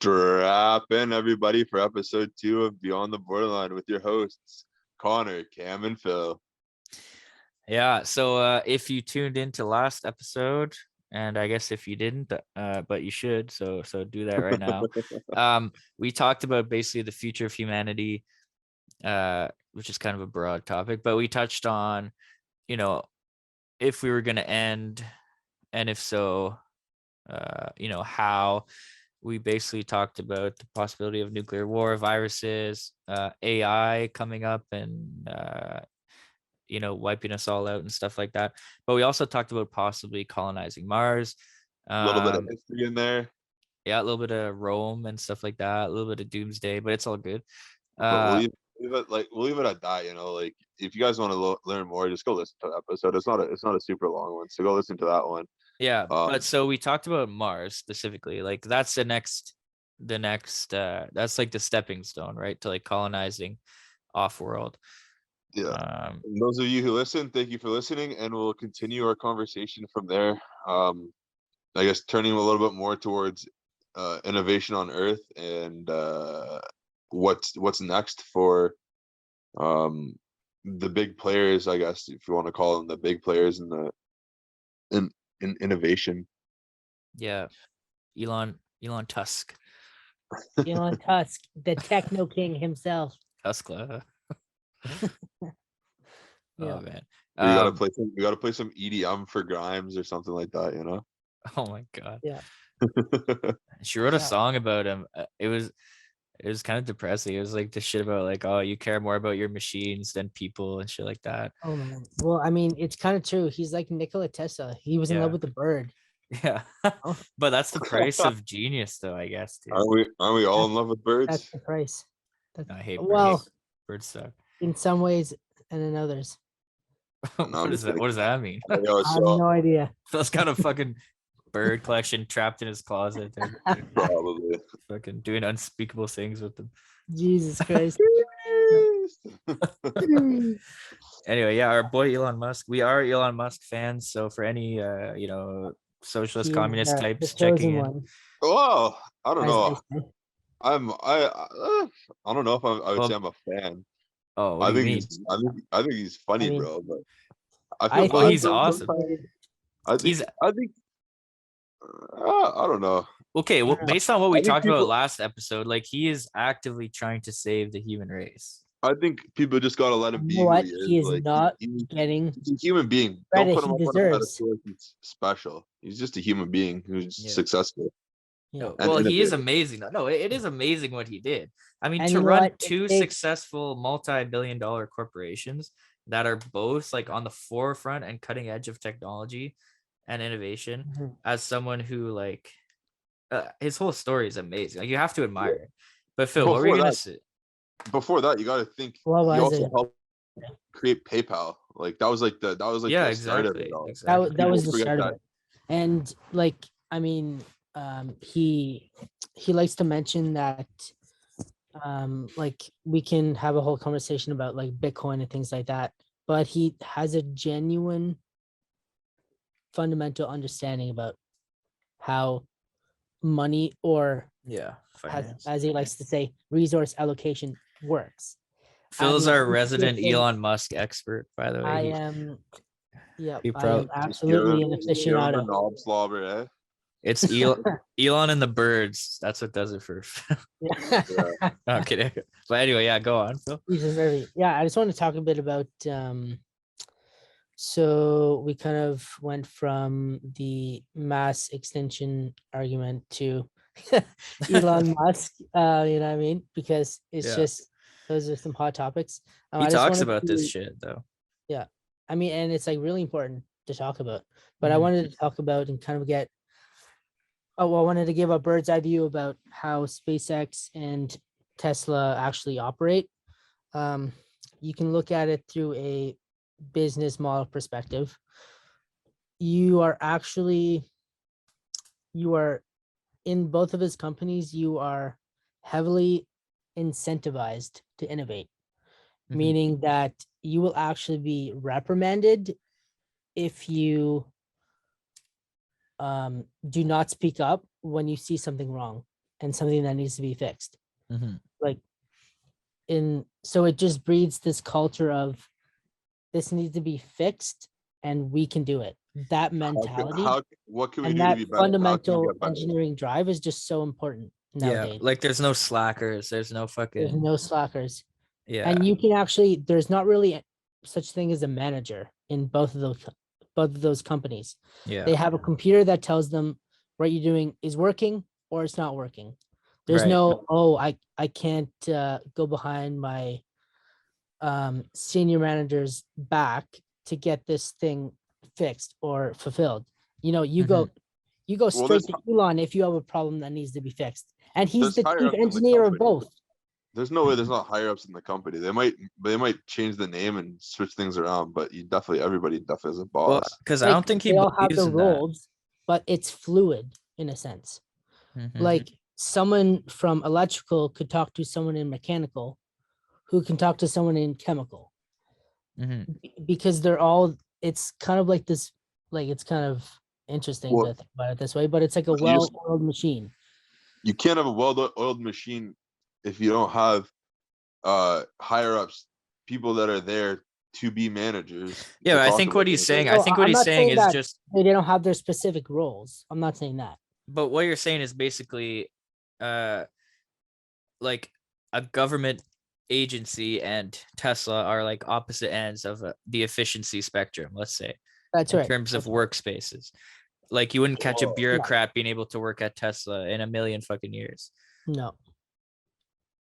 Strap in, everybody, for episode 2 of Beyond the Borderline with your hosts, Connor, Cam, and Phil. Yeah, so if you tuned into last episode, and I guess if you didn't, but you should, so do that right now. We talked about basically the future of humanity, which is kind of a broad topic, but we touched on, if we were going to end, and if so, how. We basically talked about the possibility of nuclear war, viruses, AI coming up and wiping us all out and stuff like that. But we also talked about possibly colonizing Mars. A little bit of history in there. Yeah, a little bit of Rome and stuff like that, a little bit of doomsday, but it's all good. But we'll leave it at that. Like if you guys want to learn more, just go listen to the episode. It's not a super long one, so go listen to that one. Yeah, but so we talked about Mars specifically. Like that's the next that's like the stepping stone, right, to like colonizing off world. Yeah. And those of you who listen, thank you for listening, and we'll continue our conversation from there. I guess turning a little bit more towards innovation on Earth and what's next for the big players, I guess, if you want to call them the big players in innovation. Yeah, Elon Tusk. Elon Tusk, the techno king himself. Tuskla. Yeah. Oh man, we gotta play some EDM for Grimes or something like that, Oh my god. Yeah. She wrote a song about him. It was kind of depressing. It was like the shit about like, oh, you care more about your machines than people and shit like that. Oh man. Well, I mean, it's kind of true. He's like Nikola Tesla. He was in love with the bird. Yeah. But that's the price of genius, though, I guess. Dude. Aren't we all in love with birds? That's the price. I hate birds. Well, birds suck. In some ways and in others. What does that mean? I have no idea. That's kind of fucking bird collection trapped in his closet. Probably. Fucking doing unspeakable things with them. Jesus Christ. Anyway, yeah, our boy Elon Musk. We are Elon Musk fans. So for any socialist communist types checking in. Oh, I don't know. I don't know if I would say I'm a fan. Oh, what do you mean? I think he's funny, bro. But I feel he's awesome. I don't know. Okay, well, based on what we talked about last episode, like he is actively trying to save the human race. I think people just gotta let him be. What he is not getting. He's a human being. Don't put him up on a pedestal. He's special. He's just a human being who's successful. Yeah. Well, he is amazing. No, it is amazing what he did. I mean, to run two successful multi-billion-dollar corporations that are both like on the forefront and cutting edge of technology and innovation, as someone who like his whole story is amazing. Like you have to admire it. But Phil, what were you gonna say? Before that, you got to think. He also helped create PayPal. Like that was like the start of it all. Exactly. That was the start of it. And like, I mean, he likes to mention that like we can have a whole conversation about like Bitcoin and things like that, but he has a genuine fundamental understanding about how money, or as he likes to say, resource allocation works. Phil's our resident Elon Musk expert, by the way. I am absolutely an aficionado. Knob slobber, eh? It's Elon and the birds. That's what does it for. No, I'm kidding. But anyway, yeah, go on, Phil. I just want to talk a bit about. So we kind of went from the mass extinction argument to Elon Musk. You know what I mean? Because it's just those are some hot topics. He talks about this shit though. Yeah, I mean, and it's like really important to talk about. But I wanted to talk about and kind of get. I wanted to give a bird's eye view about how SpaceX and Tesla actually operate. You can look at it through a business model perspective. You are in both of his companies, you are heavily incentivized to innovate, meaning that you will actually be reprimanded if you do not speak up when you see something wrong. and something that needs to be fixed. Mhm. Like so it just breeds this culture of this needs to be fixed and we can do it. That mentality What can we and do to that be better? How can we fundamental get better? engineering drive is just so important Yeah, nowadays. like there's no slackers. There's no There's fucking no slackers. yeah. And you can actually, there's not really such thing as a manager in both of those companies. Yeah. They have a computer that tells them what you're doing is working or it's not working. There's Right. no, oh, I can't go behind my senior manager's back to get this thing fixed or fulfilled. You know, you go Well, straight to Elon if you have a problem that needs to be fixed. And he's there's the higher chief ups in the engineer of company. both. There's no way there's not higher ups in the company. They might change the name and switch things around, but everybody definitely has a Well, boss. because I Like, don't think he they all have believes their in that. roles, but it's fluid in a sense. Mhm. Like someone from electrical could talk to someone in mechanical who can talk to someone in chemical Mhm. because they're all, it's kind of like this, like it's kind of interesting Well, to think about it this way, but it's like a but you just- well-oiled machine. You can't have a well-oiled machine if you don't have higher ups, people that are there to be managers. Yeah, to but I talk think about what he's those saying, things. I No, think what I'm he's not saying saying is that just, they don't have their specific roles. I'm not saying that. but what you're saying is basically, like a government agency and Tesla are like opposite ends of the efficiency spectrum, let's say, That's in right. terms of That's right. workspaces. Like you wouldn't catch a Well, bureaucrat being able to work at Tesla in a million fucking years, No.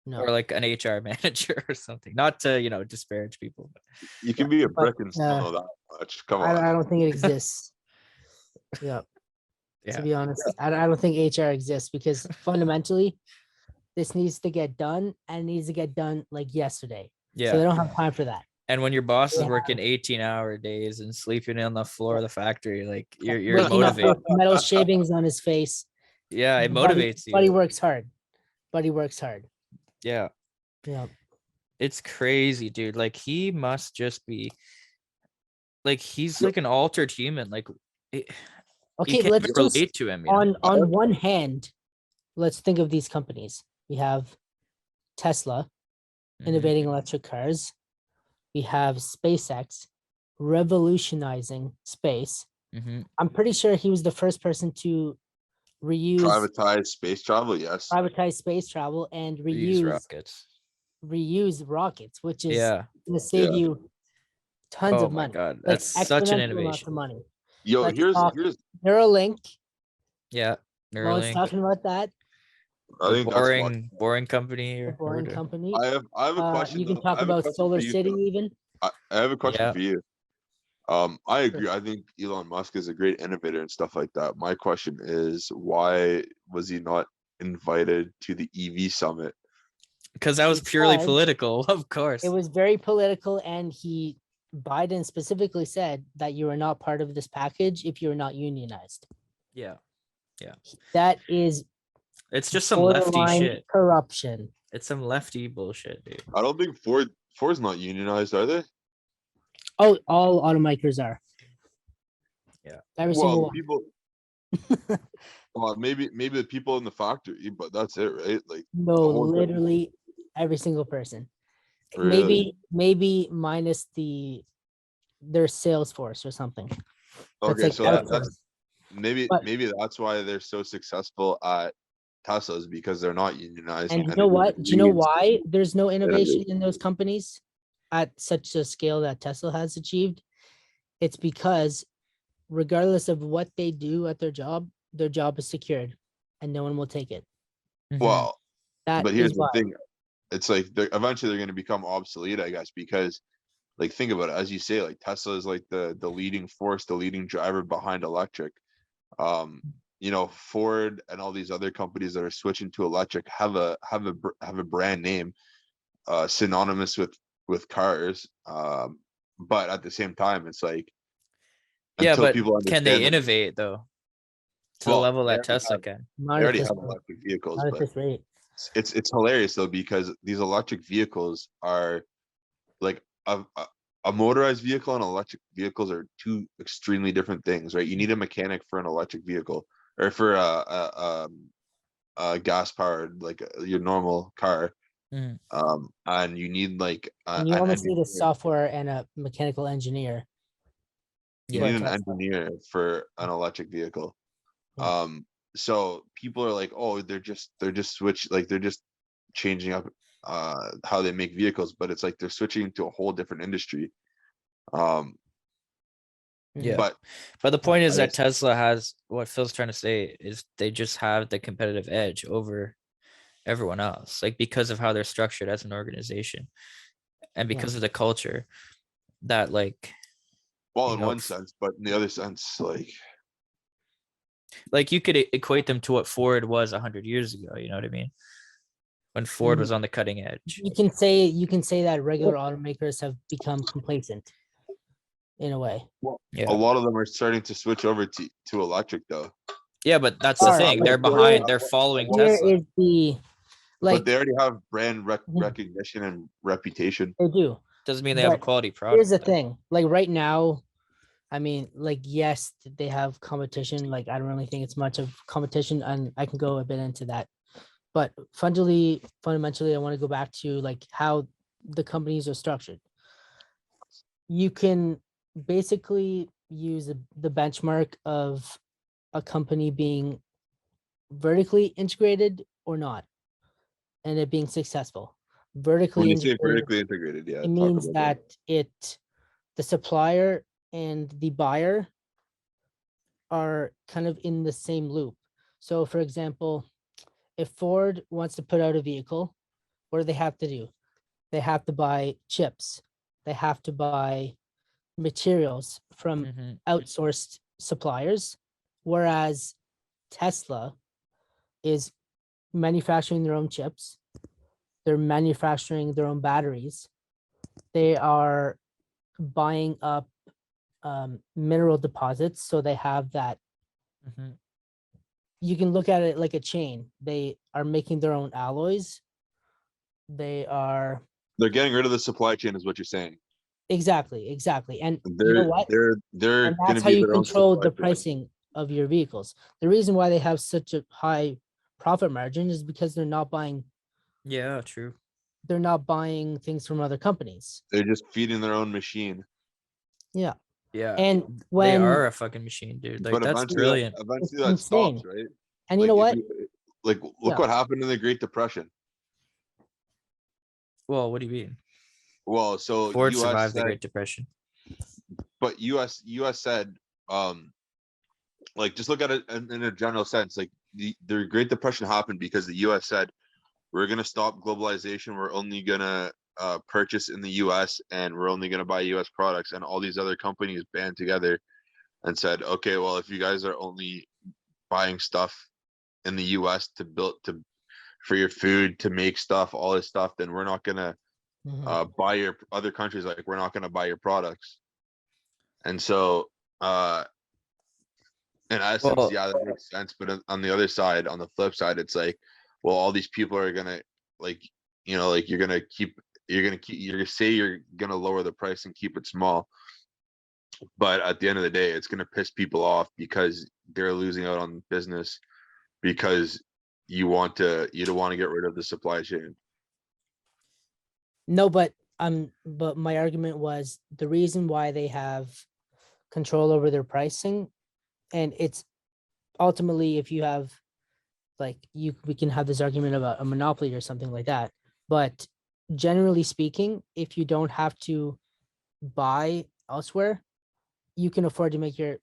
No. or like an HR manager or something. Not to, you know, disparage people. But you can be a but, brick and still know that much. Come on. I don't think it exists. Yeah. yeah, To be honest, I don't think HR exists because fundamentally, this needs to get done and it needs to get done like yesterday. So yeah. they don't have time for that. And when your boss is Yeah. working 18-hour days and sleeping on the floor of the factory, like you're Waking up motivated. with metal shavings on his face. Yeah, it But motivates But he you. works hard. But he works hard. Yeah, Yeah. it's crazy, dude. Like he must just be like he's like an altered human. Like you Okay, can't let's even just relate to him. You know? on one hand, let's think of these companies. We have Tesla Mhm. innovating electric cars. We have SpaceX revolutionizing space. Mhm. I'm pretty sure he was the first person to Privatized space travel, yes. privatize space travel and Reuse rockets. reuse rockets, which is Yeah. going to save Yeah. you tons Oh of my money. god, Like that's such an exponential amounts innovation. of money. Yo, Let's here's talk Neuralink. Yeah, No one's Neuralink, talking about that. I the think that's what boring company. The Or boring whatever. company. I have a question You can though. talk I have a about question Solar for you, City Phil. even. I have a question Yeah. for you. I agree. I think Elon Musk is a great innovator and stuff like that. My question is, why was he not invited to the EV summit? Because that was purely Because political, of course. it was very political, and Biden specifically said that you are not part of this package if you're not unionized. Yeah, That is it's just some lefty borderline shit. corruption. It's some lefty bullshit, dude. I don't think Ford's not unionized, are they? Oh, all automakers are. Yeah. Every Well, single the one. people. Well, maybe the people in the factory, but that's it, right? Like No, the whole thing. literally every single person. Really? Maybe minus their sales force or something. That's Okay, like so outsourced. that's maybe But- that's why they're so successful at Tesla's, because they're not unionized. And you it know what? Do you know breeds why there's no innovation innovation. in those companies at such a scale that Tesla has achieved? It's because regardless of what they do at their job is secured and no one will take it. Mhm. Well, That but here's is the why. thing. It's like eventually they're going to become obsolete, I guess, because like think about it, as you say, like Tesla is like the leading force, the leading driver behind electric. Ford and all these other companies that are switching to electric have a brand name synonymous with cars. But at the same time, it's like Yeah, until but people can they understand that, innovate though to the well, level they that already Tesla have, can? Not they at already this have rate. electric vehicles, Not at but this rate. it's hilarious though, because these electric vehicles are like a motorized vehicle and electric vehicles are two extremely different things, right? You need a mechanic for an electric vehicle, or for gas powered like your normal car. Mhm. And you need like And you an almost need a engineer. software and a mechanical engineer. You for a need an Tesla. engineer for an electric vehicle. Yeah. So people are like, oh, they're just they're just changing up how they make vehicles, but it's like they're switching to a whole different industry. Yeah. But But the point is I that guess- Tesla has, what Phil's trying to say is they just have the competitive edge over everyone else, like because of how they're structured as an organization and because of the culture that like well, you in know, one sense, but in the other sense, like you could equate them to what Ford was 100 years ago, you know what I mean? When Ford was on the cutting edge. You can say that regular automakers have become complacent in a way. a Yeah. lot of them are starting to switch over to electric though. Yeah, but that's the Alright, thing. but They're behind. They're following Here Tesla. is the But like they already have brand Mhm. recognition and reputation. they do. Doesn't mean they have a But quality product. Here's the though. thing, like right now, I mean, like yes, they have competition. Like I don't really think it's much of competition, and I can go a bit into that. But fundamentally, I want to go back to like how the companies are structured. You can basically use the benchmark of a company being vertically integrated or not, and it being successful. Vertically When you say integrated, vertically integrated, yeah, it talk means about that the supplier and the buyer are kind of in the same loop. So for example, if Ford wants to put out a vehicle, what do they have to do? They have to buy chips. They have to buy materials from Mhm. outsourced suppliers, whereas Tesla is manufacturing their own chips. They're manufacturing their own batteries. They are buying up mineral deposits, so they have that. Mhm. You can look at it like a chain. They are making their own alloys. They are They're getting rid of the supply chain, is what you're saying. exactly. And you know what? They're And gonna that's how be you their own control supply the chain. pricing of your vehicles. The reason why they have such a high profit margin is because they're not buying Yeah, true. things from other companies. They're just feeding their own machine. Yeah. Yeah. And They when are a fucking machine, dude. Like But that's eventually that brilliant. it's eventually that stops, insane. right? And you know If what? like look Yeah. what happened in the Great Depression. Well, what do you mean? Well, so Ford US survived the said, Great Depression. but US said, like just look at it in a general sense. Like the Great Depression happened because the US said we're gonna stop globalization. We're only gonna purchase in the US, and we're only gonna buy US products. And all these other companies band together and said, okay, well, if you guys are only buying stuff in the US for your food, to make stuff, all this stuff, then we're not gonna Mhm. buy your other countries, like we're not gonna buy your products. And so in essence, Well, yeah, that makes sense. But on the other side, on the flip side, it's like, well, all these people are gonna like, like you're gonna say you're gonna lower the price and keep it small, but at the end of the day, it's gonna piss people off because they're losing out on business because you don't want to get rid of the supply chain. No, but my argument was the reason why they have control over their pricing, and it's ultimately if you have like we can have this argument about a monopoly or something like that. But generally speaking, if you don't have to buy elsewhere, you can afford to make your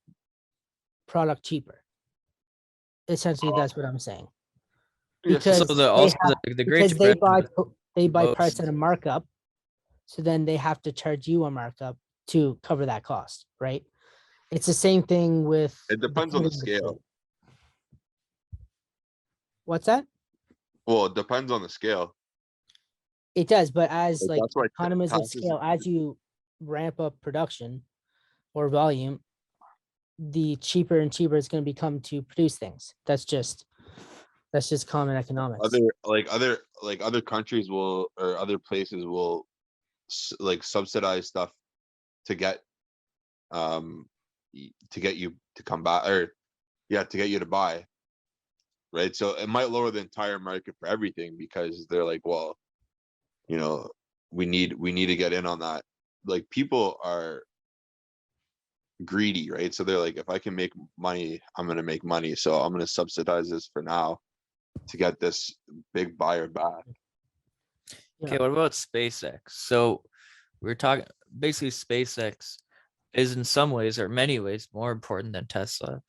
product cheaper. Essentially, that's what I'm saying. Yes, so Because also the Great because they buy Depression. they buy parts most- at a markup, so then they have to charge you a markup to cover that cost, right? It's the same thing with it depends on food the industry. scale. What's that? Well, it depends on the scale. It does, but as Like like that's why economies of taxes. scale, as you ramp up production or volume, the cheaper and cheaper it's going to become to produce things. That's just common economics. Other countries will, or other places will like subsidize stuff to get to get you to come back, or yeah, to get you to buy, right? So it might lower the entire market for everything because they're like, well, you know, we need to get in on that. Like people are greedy, right? So they're like, if I can make money, I'm gonna make money. So I'm gonna subsidize this for now to get this big buyer back. Yeah. Okay, what about SpaceX? So we're talking basically SpaceX is in some ways or many ways more important than Tesla.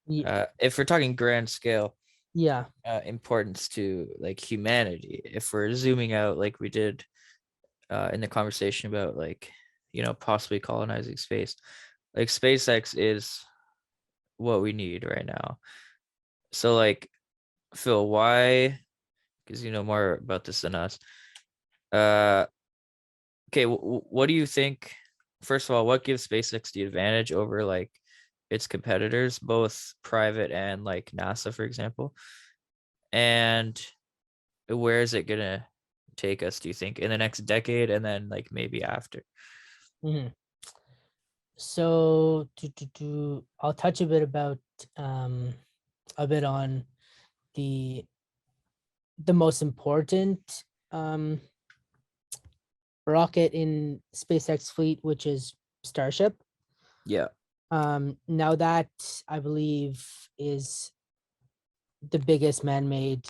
If we're talking grand scale Yeah. importance to like humanity, if we're zooming out like we did in the conversation about like, you know, possibly colonizing space, like SpaceX is what we need right now. So like, Phil, why, because you know more about this than us, okay, what do you think? First of all, what gives SpaceX the advantage over like its competitors, both private and like NASA, for example? And where is it gonna take us, do you think, in the next decade and then like maybe after? Mhm. So I'll touch a bit about a bit on the most important rocket in SpaceX fleet, which is Starship. Yeah. Now that I believe is the biggest man-made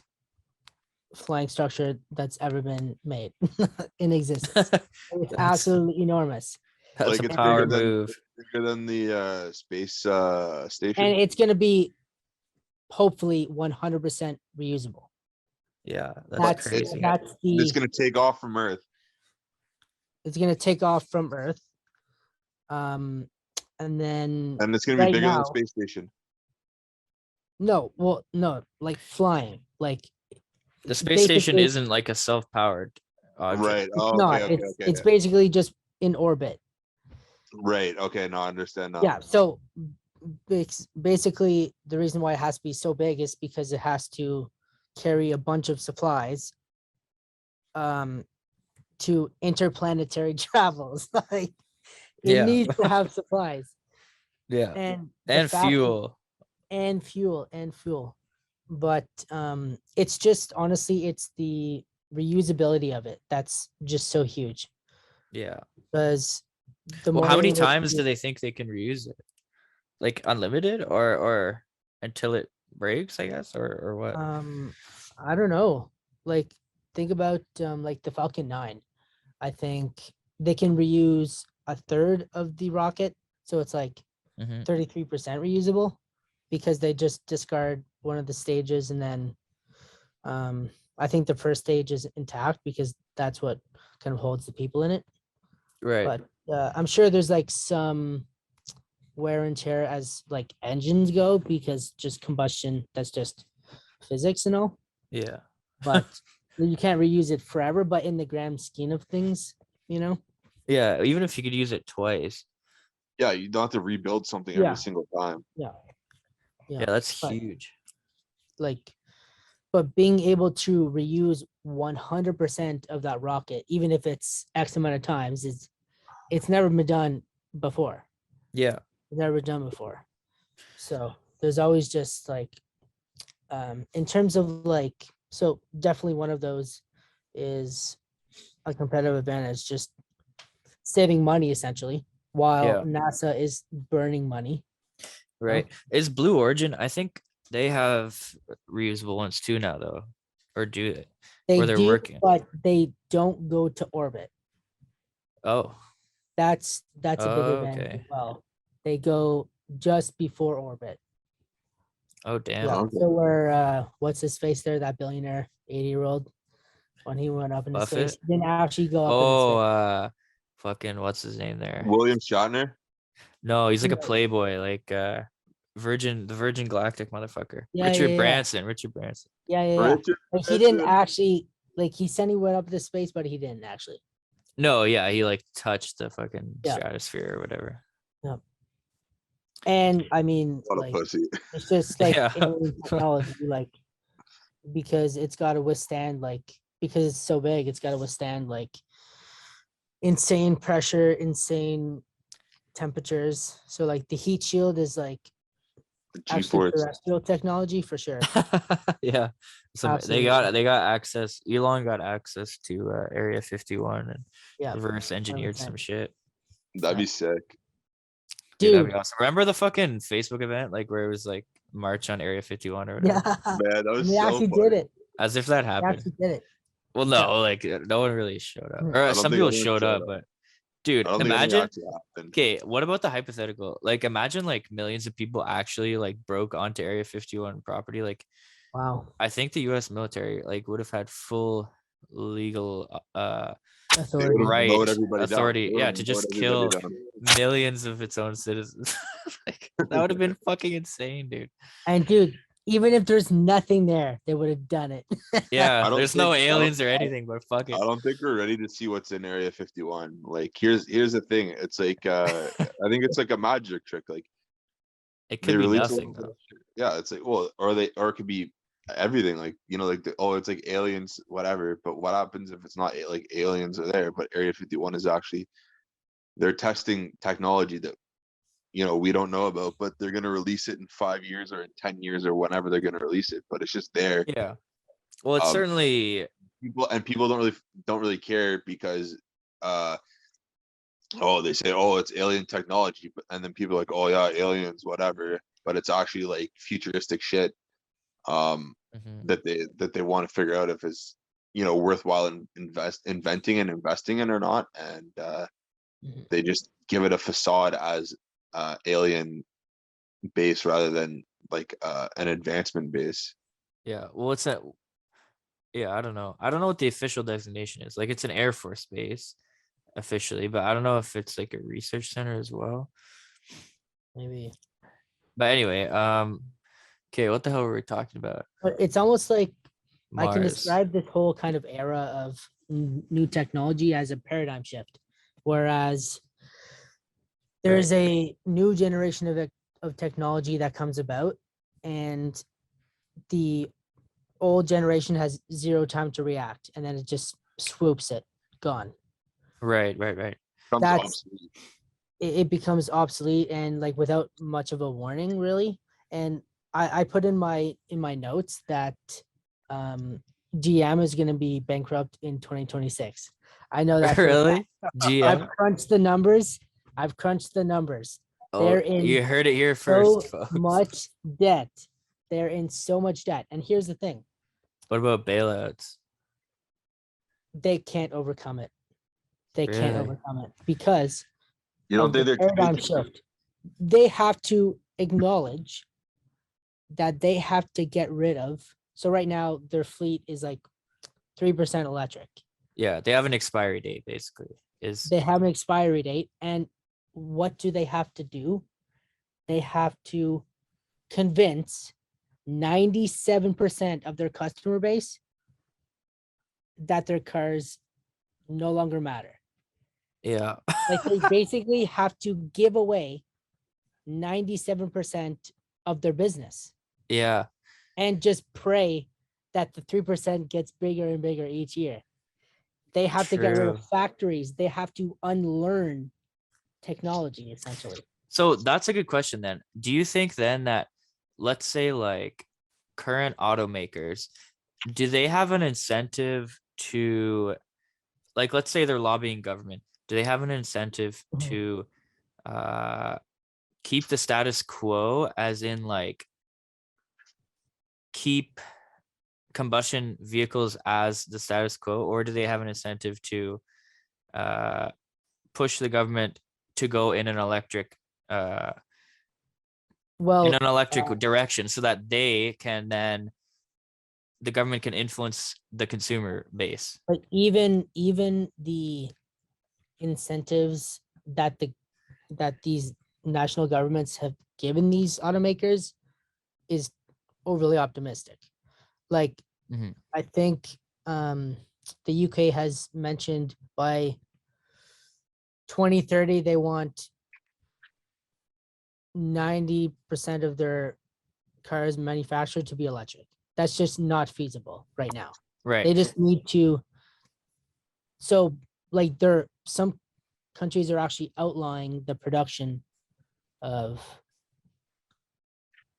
flying structure that's ever been made in existence. It's That's absolutely enormous. that's Like a it's power bigger than move. the space station. And it's going to be hopefully 100% reusable. Yeah, that's That's crazy. that's It's the gonna take off from Earth. it's going to take off from Earth. And then And it's gonna be right bigger than the now, space station. no, like flying, like The space station basically isn't like a self-powered object. Right. it's Oh, not. okay, okay, okay. It's basically just in orbit. Right. Okay. No, I understand now. Yeah. So basically, the reason why it has to be so big is because it has to carry a bunch of supplies to interplanetary travels. Like it Yeah. needs to have supplies Yeah. and the And fact fuel. and fuel. But it's just honestly, it's the reusability of it that's just so huge Yeah. because the Well, more how you're many able to times do they think they can reuse it? Like unlimited or until it breaks, I guess, or what? I don't know. Like think about like the Falcon 9. I think they can reuse a third of the rocket, so it's like Mhm. 33% reusable because they just discard one of the stages and then I think the first stage is intact because that's what kind of holds the people in it. Right. But I'm sure there's like some wear and tear as like engines go because just combustion, that's just physics and all. Yeah. But you can't reuse it forever. But in the grand scheme of things, you know, Yeah, even if you could use it twice. Yeah, you don't have to rebuild something Yeah. every single time. yeah, Yeah, that's but huge. like, but being able to reuse 100% of that rocket, even if it's X amount of times, is it's never been done before. Yeah. Never done before. So there's always just like in terms of like, so definitely one of those is a competitive advantage, just saving money essentially while Yeah. NASA is burning money. Right. Is Blue Origin, I think they have reusable ones too now though. Or do they? They Or they're do, working. but they don't go to orbit. Oh. That's a big advantage as Okay. well. They go just before orbit. Oh damn. Yeah. Okay. So where what's his face there, that billionaire 80-year-old, when he went up into Buffett? space, he didn't actually go up into Oh, space. fucking what's his name there? William Shatner. No, he's like a No. playboy, like the Virgin Galactic motherfucker. Yeah, Richard yeah. Branson. Richard Branson. Yeah. Richard Like he didn't Branson. actually, like he said he went up into space, but he didn't actually. No, yeah, he like touched the fucking Yeah. stratosphere or whatever. Yeah. And I mean, What a like pussy. it's just like Yeah. alien technology, like because it's got to withstand like because it's so big, it's got to withstand like insane pressure, insane temperatures. So like the heat shield is like G-force. extraterrestrial technology for sure. Yeah. So they Absolutely. got access. Elon got access to Area 51 and Yeah, reverse engineered some 100%. shit. That'd be sick. Dude, that'd be Dude. awesome. Remember the fucking Facebook event, like where it was like March on Area 51 or Yeah. whatever? Man, that was They so actually funny. did it. As if that They happened. actually did it. Well, no, like no one really showed up. Mm. Or I don't some think people anyone showed showed up, up. but dude, I don't think anything imagine. actually happened. Okay, what about the hypothetical? Like, imagine like millions of people actually like broke onto Area 51 property. Like, Wow. I think the U.S. military like would have had full legal They Authority. would've right mowed everybody down. authority, They yeah, would've to mowed just everybody kill down. millions of its own citizens. Like, that would have been fucking insane, dude. And dude, even if there's nothing there, they would have done it. Yeah, I don't there's no think- I don't- aliens or anything, but fuck I it. don't think we're ready to see what's in Area 51. Like, here's the thing. It's like I think it's like a magic trick. Like It they could be release a nothing little though. bit. Yeah, it's like or it could be everything. Like like it's like aliens, whatever. But what happens if it's not like aliens are there, but Area 51 is actually they're testing technology that we don't know about, but they're gonna release it in 5 years or in 10 years or whenever they're gonna release it. But it's just there. Yeah. Well, it's Um, certainly people don't really care because they say it's alien technology, but and then people are like, oh yeah, aliens, whatever, but it's actually like futuristic shit mhm. that they want to figure out if it's worthwhile inventing and investing in or not, and Mhm. they just give it a facade as alien base rather than like an advancement base. Yeah. Well, it's that. Yeah, I don't know. I don't know what the official designation is. Like, it's an Air Force base officially, but I don't know if it's like a research center as well. Maybe. But anyway, okay, what the hell were we talking about? But it's almost like I can Mars. describe this whole kind of era of new technology as a paradigm shift, whereas there's a new generation of technology that comes about, and the old generation has zero time to react, and then it just swoops it, gone. Right. Becomes That's obsolete. it becomes obsolete and like without much of a warning, really. And I put in my notes that GM is going to be bankrupt in 2026. I know that for a Really? fact. GM? I've crunched the numbers. Oh, They're in you heard it here so first, folks. much debt. They're in so much debt. And here's the thing. What about bailouts? They can't overcome it. They can't Really? overcome it because You don't of think the they're paradigm taking shift. They have to acknowledge that they have to get rid of. So right now their fleet is like 3% electric. Yeah, they have an expiry date, basically. They have an expiry date. And what do they have to do? They have to convince 97% of their customer base that their cars no longer matter. Yeah. Like they basically have to give away 97% of their business Yeah. and just pray that the 3% gets bigger and bigger each year. They have to get rid of True. factories. They have to unlearn technology, essentially. So that's a good question then. Do you think then that, let's say, like current automakers, do they have an incentive to, like, let's say they're lobbying government, do they have an incentive Mhm. to keep the status quo, as in like keep combustion vehicles as the status quo, or do they have an incentive to push the government to go in an electric Well, direction, so that they can then, the government can influence the consumer base? like even the incentives that these national governments have given these automakers is overly optimistic. Like Mhm. I think the UK has mentioned by 2030 they want 90% of their cars manufactured to be electric. That's just not feasible right now. Right. They just need to. So like some countries are actually outlawing the production of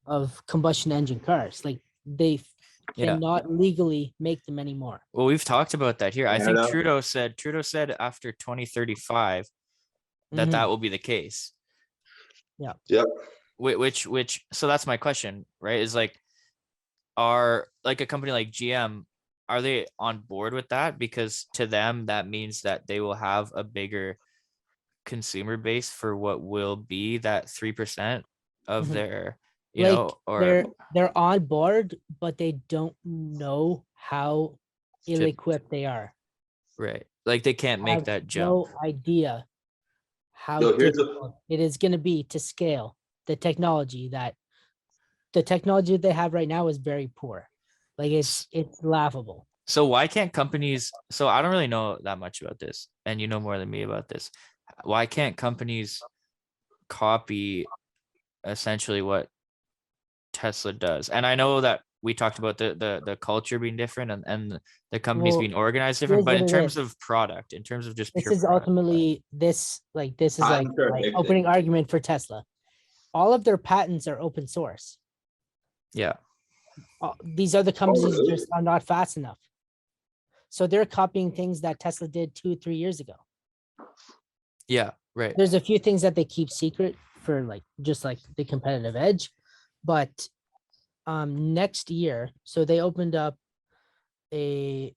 of combustion engine cars. Like they Yeah. cannot legally make them anymore. Well, we've talked about that here. I think Canada. Trudeau said after 2035 that Mhm. will be the case. Yep. Which so that's my question, right? Is like, are like a company like GM, are they on board with that? Because to them that means that they will have a bigger consumer base for what will be that 3% of Mhm. their, Like or they're on board, but they don't know how Shit. ill-equipped they are. right, like they can't make Have that jump. no idea how So here's the- difficult it is going to be to scale the technology that they have right now is very poor. Like it's laughable. So why can't companies, so I don't really know that much about this, and you know more than me about this. Why can't companies copy essentially what Tesla does? And I know that we talked about the culture being different, and the companies Well, being organized different, here's but what in it terms is. of product, in terms of just This pure is product. ultimately this is like Patents are a big opening thing. argument for Tesla. All of their patents are open source. Yeah. These other companies really? just are not fast enough. So they're copying things that Tesla did 2-3 years ago. Yeah. Right. There's a few things that they keep secret for like just like the competitive edge, but next year, so they opened up a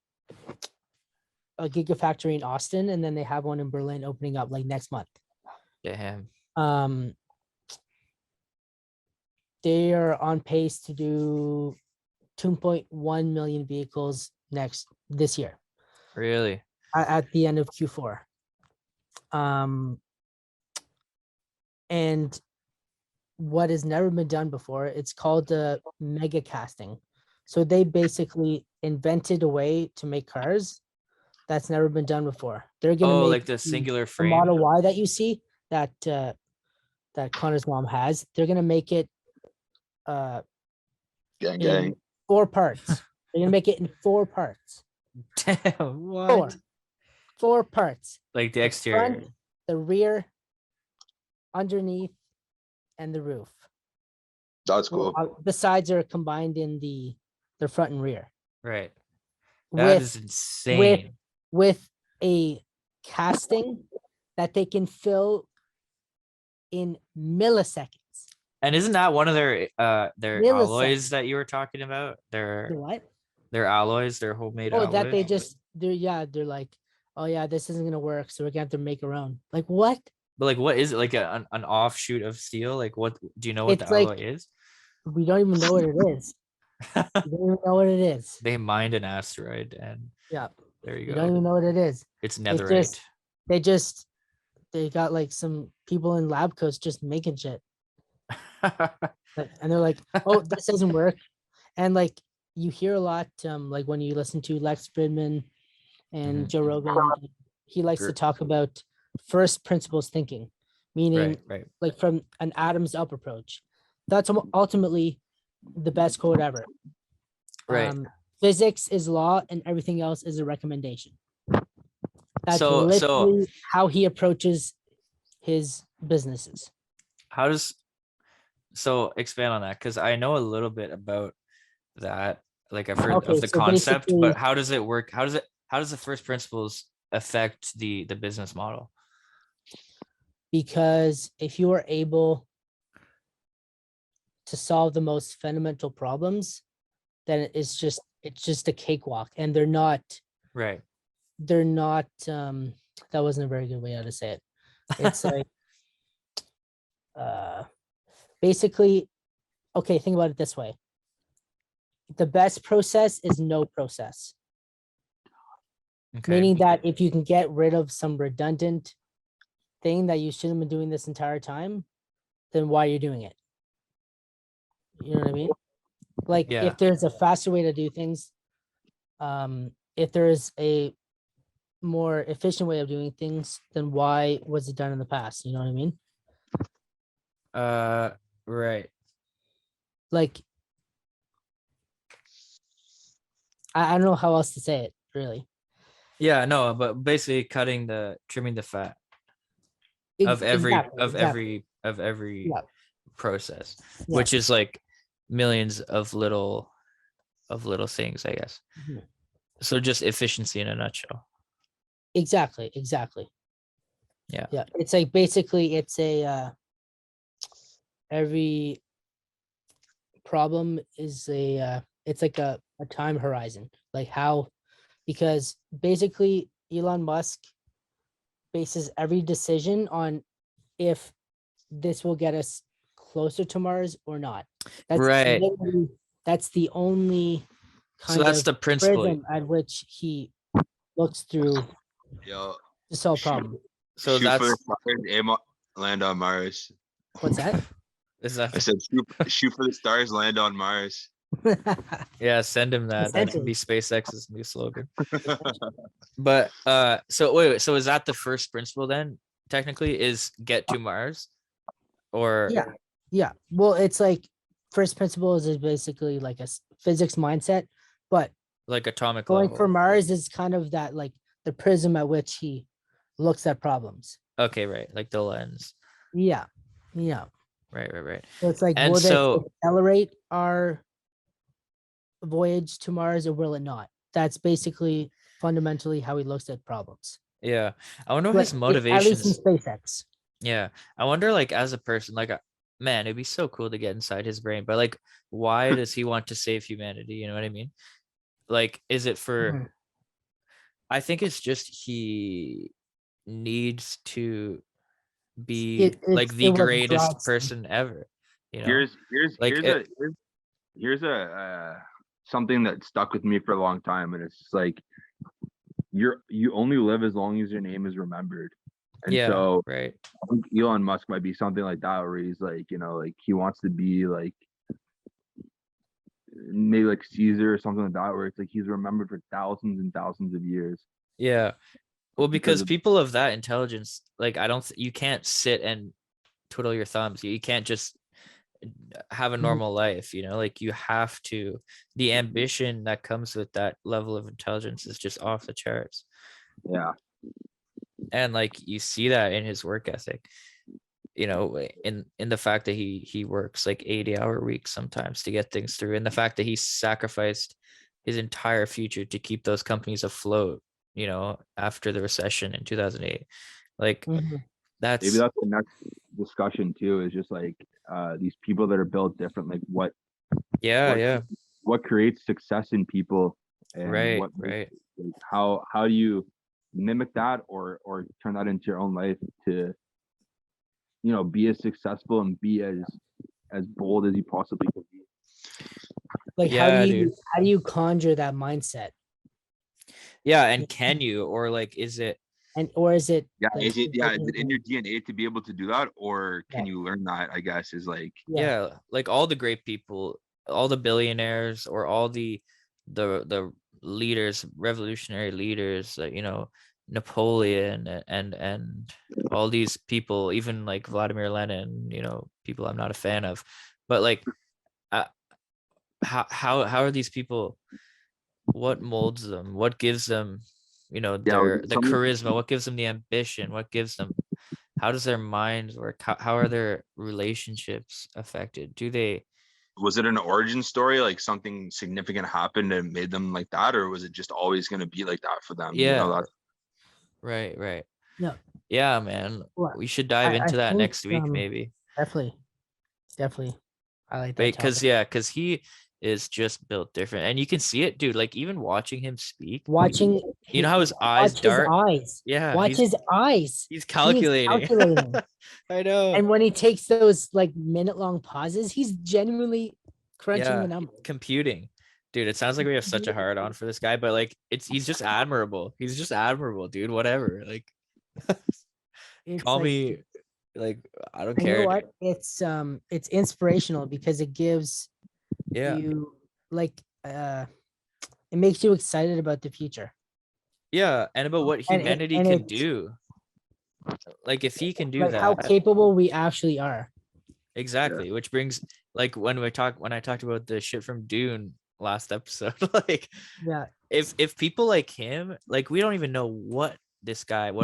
gigafactory in Austin, and then they have one in Berlin opening up like next month. Damn. They are on pace to do 2.1 million vehicles this year Really? at the end of Q4. And what has never been done before, it's called mega casting. So they basically invented a way to make cars that's never been done before. They're gonna Oh, make like the singular the frame. Model Y that you see that Connor's mom has. They're gonna make it Gang, in gang. 4 parts. They're gonna make it in 4 parts. Damn. What? 4 parts. Like the The exterior. front, the rear, underneath, and the roof. That's cool. The sides are combined in the front and rear. Right. That is with insane. with a casting that they can fill in milliseconds. And isn't that one of their Milliseconds. alloys that you were talking about? The what? Their alloys, their homemade Oh, alloys. that they're like, oh yeah, this isn't gonna work, so we're gonna have to make our own. Like what? But like, what is it? Like an offshoot of steel? Like, what do you know what It's the alloy like is? we don't even know what it is. We don't even know what it is. They mined an asteroid, and Yeah, there you we go. don't even know what it is. It's It's netherite. just they got like some people in lab coats just making shit. And they're like, oh, this doesn't work. And like you hear a lot, like when you listen to Lex Fridman and Mhm. Joe Rogan, he likes to Gr- talk about first principles thinking, meaning right. like from an atoms up approach. That's ultimately the best quote ever. Right. Physics is law and everything else is a recommendation. That's So literally how he approaches his businesses. how does expand on that? Because I know a little bit about that. Like I've heard Okay, of the so concept, basically, but how does it work? How does the first principles affect the business model? because if you are able to solve the most fundamental problems, then it's just a cakewalk. And they're not Right. that wasn't a very good way how to say it. It's like basically, okay, think about it this way. The best process is no process. Okay. Meaning that if you can get rid of some redundant thing that you shouldn't have been doing this entire time, then why are you doing it? You know what I mean? Like Yeah. if there's a faster way to do things, if there's a more efficient way of doing things, then why was it done in the past? You know what I mean? Right. Like I don't know how else to say it, really. Yeah, no, but basically trimming the fat of every Exactly. every Yeah. process, Yeah. which is like millions of little things, I guess. Mhm. So just efficiency in a nutshell. Exactly. Yeah. Yeah. It's like basically it's a every problem is it's like a time horizon. Like how, because basically Elon Musk bases every decision on if this will get us closer to Mars or not. That's Right. literally, that's the only So kind that's of the principle. prism at which he looks through Yo, to solve shoot, problem. So shoot for the that's stars, aim land on Mars. What's that? is I that said shoot for the stars, land on Mars. yeah, send him that. That can be Essentially. SpaceX's new slogan. But so wait, so is that the first principle then? Technically, is get to Mars, or Yeah. Well, it's like first principles is basically like a physics mindset, but like atomic going level? for Mars is kind of that like the prism at which he looks at problems. Okay, right, like the lens. Yeah. Right. So it's like, And will this so accelerate our voyage to Mars or will it not? That's basically fundamentally how he looks at problems. yeah, I wonder what his At least in motivations. SpaceX. Yeah, I wonder, like, as a person, like, man, it'd be so cool to get inside his brain. But like, why does he want to save humanity? You know what I mean? Like, is it for? Mhm. I think it's just he needs to be It like it's the it what greatest drives him. person ever. You know, like Here's a something that stuck with me for a long time, and it's just like you only live as long as your name is remembered. And yeah, so right. I think Elon Musk might be something like that, where he's like, like he wants to be like maybe like Caesar or something like that, where it's like he's remembered for thousands and thousands of years Yeah. Well, because because of people of that intelligence, like, you can't sit and twiddle your thumbs. You can't just have a Mhm. normal life, like you have to, the ambition that comes with that level of intelligence is just off the charts. yeah. And like you see that in his work ethic, in the fact that he works like 80-hour weeks sometimes to get things through, and the fact that he sacrificed his entire future to keep those companies afloat, after the recession in 2008. Like Mhm. Maybe that's that's the next discussion too, is just like these people that are built different, like what yeah, what creates success in people, and right, what right. like, how do you mimic that or turn that into your own life to be as successful and be as bold as you possibly can be. Like Yeah, dude. how do you conjure that mindset? Yeah, and can you, or like, is it? And or is it Yeah, like is it in your DNA to be able to do that, or can you learn that? I guess is like Yeah, like all the great people, all the billionaires, or all the leaders, revolutionary leaders, Napoleon and all these people, even like Vladimir Lenin, people I'm not a fan of, but like how are these people, what molds them, what gives them, the charisma, what gives them the ambition, what gives them, how does their minds work, how are their relationships affected, Was it an origin story, like something significant happened and made them like that, or was it just always going to be like that for them? yeah, right. No. Yeah, man, Well, we should dive I into that think, next week maybe. Definitely. I like that Because topic. because he is just built different, and you can see it, dude. Like even watching him speak, Watching you know how his eyes watch his dart. eyes. Yeah, Watch his eyes. he's He is calculating. calculating. I know. And when he takes those like minute-long pauses, he's genuinely crunching the number. Computing, dude. It sounds like we have such a hard on for this guy, but like he's just admirable. He's just admirable, dude. Whatever. Like, It's call like, me, like, I don't you know care. what? It's inspirational because it gives Yeah. you like it makes you excited about the future. Yeah, and about what And humanity and can it's do. Like if he can do like how that, capable we actually are. exactly. Which brings, like, when I talked about the shit from Dune last episode, like Yeah. if people like him, like, we don't even know what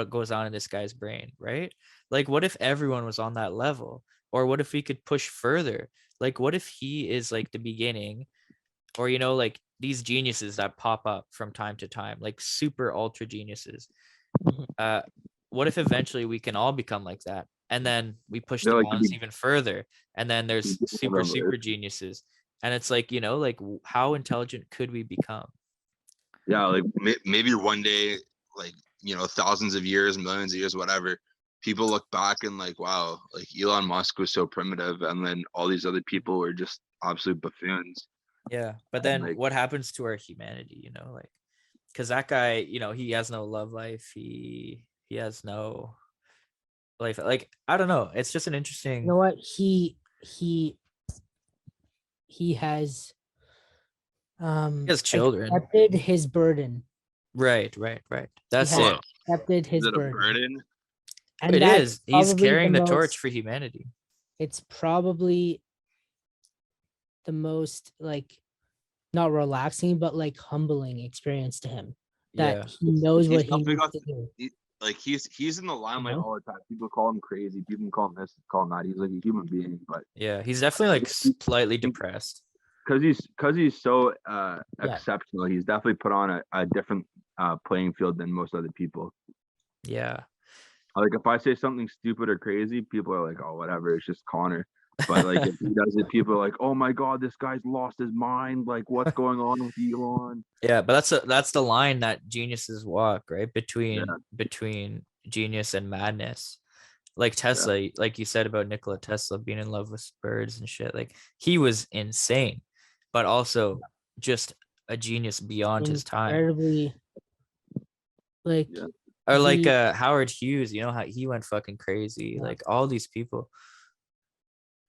goes on in this guy's brain, right? Like, what if everyone was on that level, or what if we could push further? Like, what if he is like the beginning, or like these geniuses that pop up from time to time, like super ultra geniuses. Mhm. What if eventually we can all become like that, and then we push They're the like the bounds even further, and then there's super beginning. geniuses, and it's like, like how intelligent could we become? Yeah, like maybe one day, like, thousands of years, millions of years, whatever, people look back and like, wow, like Elon Musk was so primitive, and then all these other people were just absolute buffoons. Yeah, but And, then like, what happens to our humanity? Like, because that guy, he has no love life. He has no life. Like, I don't know. It's just an You interesting. know what? He has He has children. accepted his burden. Right. That's has it. Accepted his is it a burden. burden? And It that's is. He's probably carrying the torch most- for humanity. It's probably the most like not relaxing, but like humbling experience to him. That Yeah. he knows He's what he definitely needs got to do. Like he's in the limelight know? all the time. People call him crazy. People call him this, call him that. He's like a human being, but Yeah. He's definitely like slightly depressed. Because he's so Yeah. exceptional, he's definitely put on a different playing field than most other people. Yeah. Like if I say something stupid or crazy, people are like, oh, whatever, it's just Connor. But like if he does it, people are like, oh my god, this guy's lost his mind. Like what's going on with Elon? Yeah, but that's the line that geniuses walk, right? Between Yeah. between genius and madness. Like Tesla, like you said about Nikola Tesla being in love with birds and shit. Like he was insane, but also just a genius beyond his time. Incredibly like Yeah. Or like the- Howard Hughes, how he went fucking crazy. Yeah. Like all these people.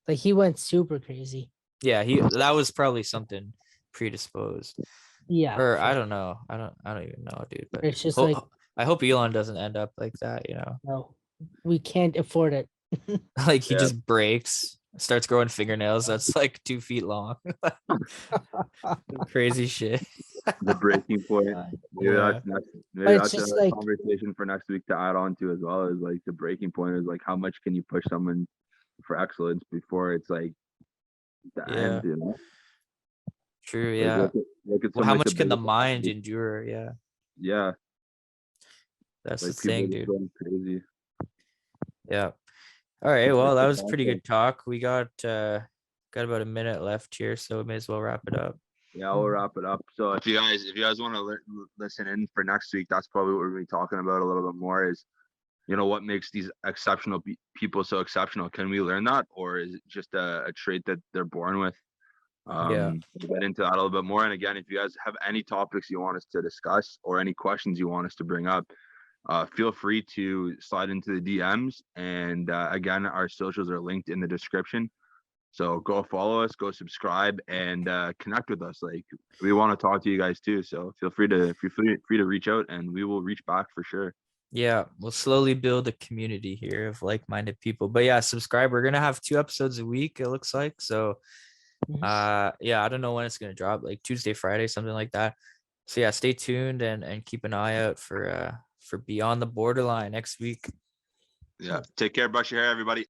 like he went super crazy. Yeah, that was probably something predisposed. Yeah. Or for I sure. don't know. I don't even know, dude. But It's just like I hope Elon doesn't end up like that, no, we can't afford it. Like he Yeah. just breaks, starts growing fingernails that's like 2 feet long. Crazy shit. The breaking point. Maybe Yeah. that's next. Maybe But it's that's just another like conversation for next week to add on to as well. Is like the breaking point is like how much can you push someone for excellence before it's like the Yeah. end, you know? True. Like, Yeah. look at Well, some, how like, much can the biggest mind athletes. endure? Yeah. Yeah, That's like the people thing, just dude. going crazy. Yeah. All right. Well, Like that the was pretty concept. good talk. We got about a minute left here, so we may as well wrap it up. Yeah, we'll wrap it up. So if you guys want to listen in for next week, that's probably what we're gonna be talking about a little bit more. Is what makes these exceptional people so exceptional? Can we learn that, or is it just a trait that they're born with? Yeah. We'll get into that a little bit more. And again, if you guys have any topics you want us to discuss or any questions you want us to bring up, feel free to slide into the DMs. And again, our socials are linked in the description. So go follow us, go subscribe, and connect with us. Like we want to talk to you guys too. So feel free to reach out, and we will reach back for sure. Yeah, we'll slowly build a community here of like-minded people. But yeah, subscribe. We're gonna have 2 episodes a week, it looks like. So yeah, I don't know when it's gonna drop, like Tuesday, Friday, something like that. So yeah, stay tuned and keep an eye out for Beyond the Borderline next week. Yeah. Take care. Brush your hair, everybody.